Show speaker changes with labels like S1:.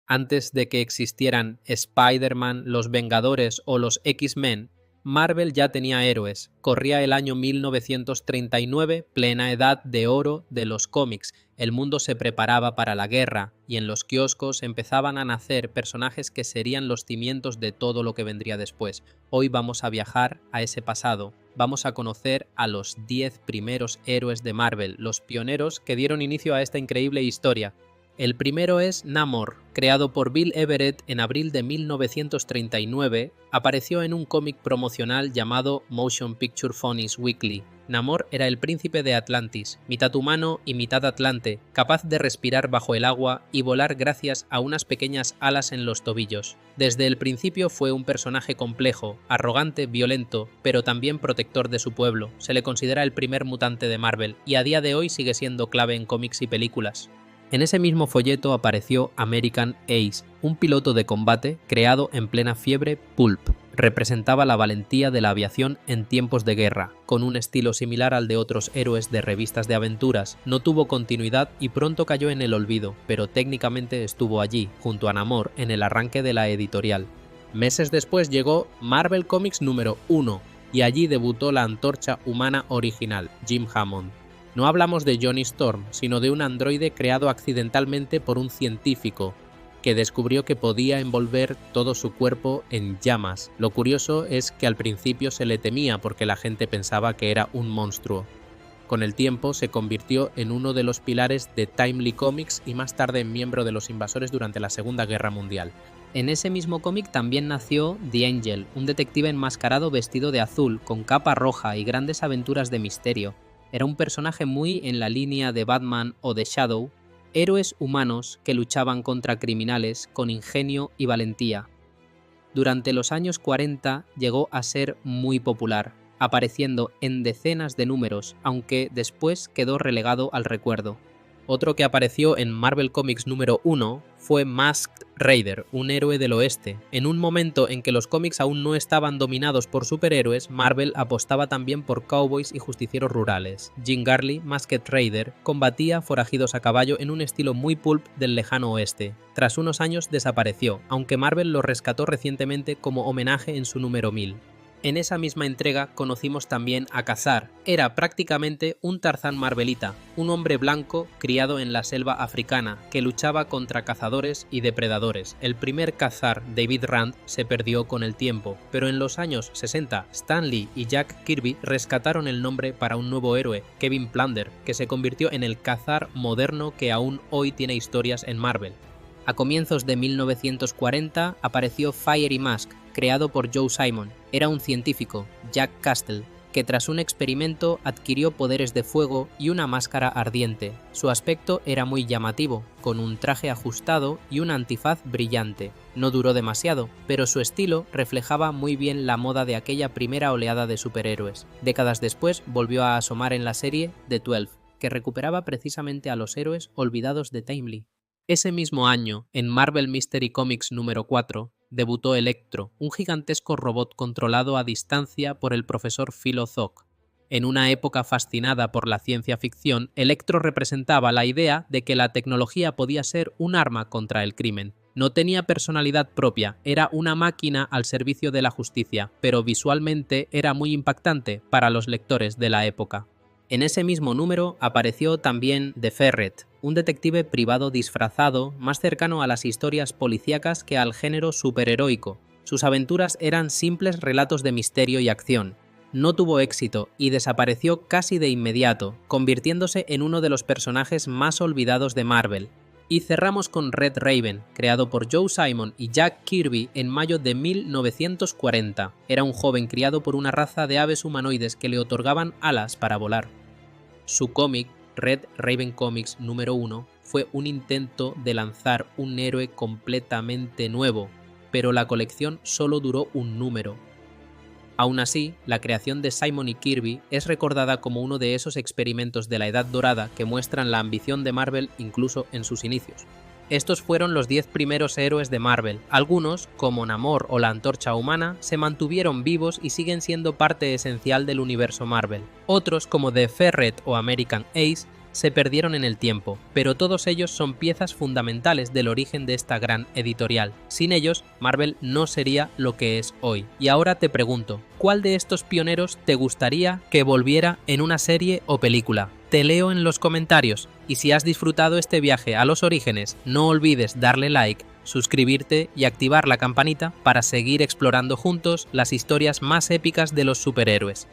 S1: Antes de que existieran Spider-Man, los Vengadores o los X-Men, Marvel ya tenía héroes. Corría el año 1939, plena edad de oro de los cómics. El mundo se preparaba para la guerra y en los kioscos empezaban a nacer personajes que serían los cimientos de todo lo que vendría después. Hoy vamos a viajar a ese pasado. Vamos a conocer a los 10 primeros héroes de Marvel, los pioneros que dieron inicio a esta increíble historia. El primero es Namor, creado por Bill Everett en abril de 1939, apareció en un cómic promocional llamado Motion Picture Funnies Weekly. Namor era el príncipe de Atlantis, mitad humano y mitad atlante, capaz de respirar bajo el agua y volar gracias a unas pequeñas alas en los tobillos. Desde el principio fue un personaje complejo, arrogante, violento, pero también protector de su pueblo. Se le considera el primer mutante de Marvel y a día de hoy sigue siendo clave en cómics y películas. En ese mismo folleto apareció American Ace, un piloto de combate creado en plena fiebre pulp. Representaba la valentía de la aviación en tiempos de guerra, con un estilo similar al de otros héroes de revistas de aventuras. No tuvo continuidad y pronto cayó en el olvido, pero técnicamente estuvo allí, junto a Namor, en el arranque de la editorial. Meses después llegó Marvel Comics número 1, y allí debutó la Antorcha Humana original, Jim Hammond. No hablamos de Johnny Storm, sino de un androide creado accidentalmente por un científico, que descubrió que podía envolver todo su cuerpo en llamas. Lo curioso es que al principio se le temía porque la gente pensaba que era un monstruo. Con el tiempo se convirtió en uno de los pilares de Timely Comics y más tarde en miembro de los Invasores durante la Segunda Guerra Mundial. En ese mismo cómic también nació The Angel, un detective enmascarado vestido de azul, con capa roja y grandes aventuras de misterio. Era un personaje muy en la línea de Batman o de Shadow, héroes humanos que luchaban contra criminales con ingenio y valentía. Durante los años 40 llegó a ser muy popular, apareciendo en decenas de números, aunque después quedó relegado al recuerdo. Otro que apareció en Marvel Comics número 1 fue Masked Rider, un héroe del oeste. En un momento en que los cómics aún no estaban dominados por superhéroes, Marvel apostaba también por cowboys y justicieros rurales. Jim Garley, Masked Rider, combatía forajidos a caballo en un estilo muy pulp del lejano oeste. Tras unos años desapareció, aunque Marvel lo rescató recientemente como homenaje en su número 1000. En esa misma entrega conocimos también a Kazar. Era prácticamente un Tarzán marvelita, un hombre blanco criado en la selva africana que luchaba contra cazadores y depredadores. El primer Kazar, David Rand, se perdió con el tiempo, pero en los años 60 Stan Lee y Jack Kirby rescataron el nombre para un nuevo héroe, Kevin Plunder, que se convirtió en el Kazar moderno que aún hoy tiene historias en Marvel. A comienzos de 1940 apareció Fiery Mask, creado por Joe Simon. Era un científico, Jack Castle, que tras un experimento adquirió poderes de fuego y una máscara ardiente. Su aspecto era muy llamativo, con un traje ajustado y un antifaz brillante. No duró demasiado, pero su estilo reflejaba muy bien la moda de aquella primera oleada de superhéroes. Décadas después volvió a asomar en la serie The 12, que recuperaba precisamente a los héroes olvidados de Timely. Ese mismo año, en Marvel Mystery Comics número 4, debutó Electro, un gigantesco robot controlado a distancia por el profesor Philo Zoc. En una época fascinada por la ciencia ficción, Electro representaba la idea de que la tecnología podía ser un arma contra el crimen. No tenía personalidad propia, era una máquina al servicio de la justicia, pero visualmente era muy impactante para los lectores de la época. En ese mismo número apareció también The Ferret, un detective privado disfrazado más cercano a las historias policíacas que al género superheroico. Sus aventuras eran simples relatos de misterio y acción. No tuvo éxito y desapareció casi de inmediato, convirtiéndose en uno de los personajes más olvidados de Marvel. Y cerramos con Red Raven, creado por Joe Simon y Jack Kirby en mayo de 1940. Era un joven criado por una raza de aves humanoides que le otorgaban alas para volar. Su cómic, Red Raven Comics número 1, fue un intento de lanzar un héroe completamente nuevo, pero la colección solo duró un número. Aún así, la creación de Simon y Kirby es recordada como uno de esos experimentos de la Edad Dorada que muestran la ambición de Marvel incluso en sus inicios. Estos fueron los 10 primeros héroes de Marvel. Algunos, como Namor o la Antorcha Humana, se mantuvieron vivos y siguen siendo parte esencial del universo Marvel. Otros, como The Ferret o American Ace, se perdieron en el tiempo, pero todos ellos son piezas fundamentales del origen de esta gran editorial. Sin ellos, Marvel no sería lo que es hoy. Y ahora te pregunto, ¿cuál de estos pioneros te gustaría que volviera en una serie o película? Te leo en los comentarios, y si has disfrutado este viaje a los orígenes, no olvides darle like, suscribirte y activar la campanita para seguir explorando juntos las historias más épicas de los superhéroes.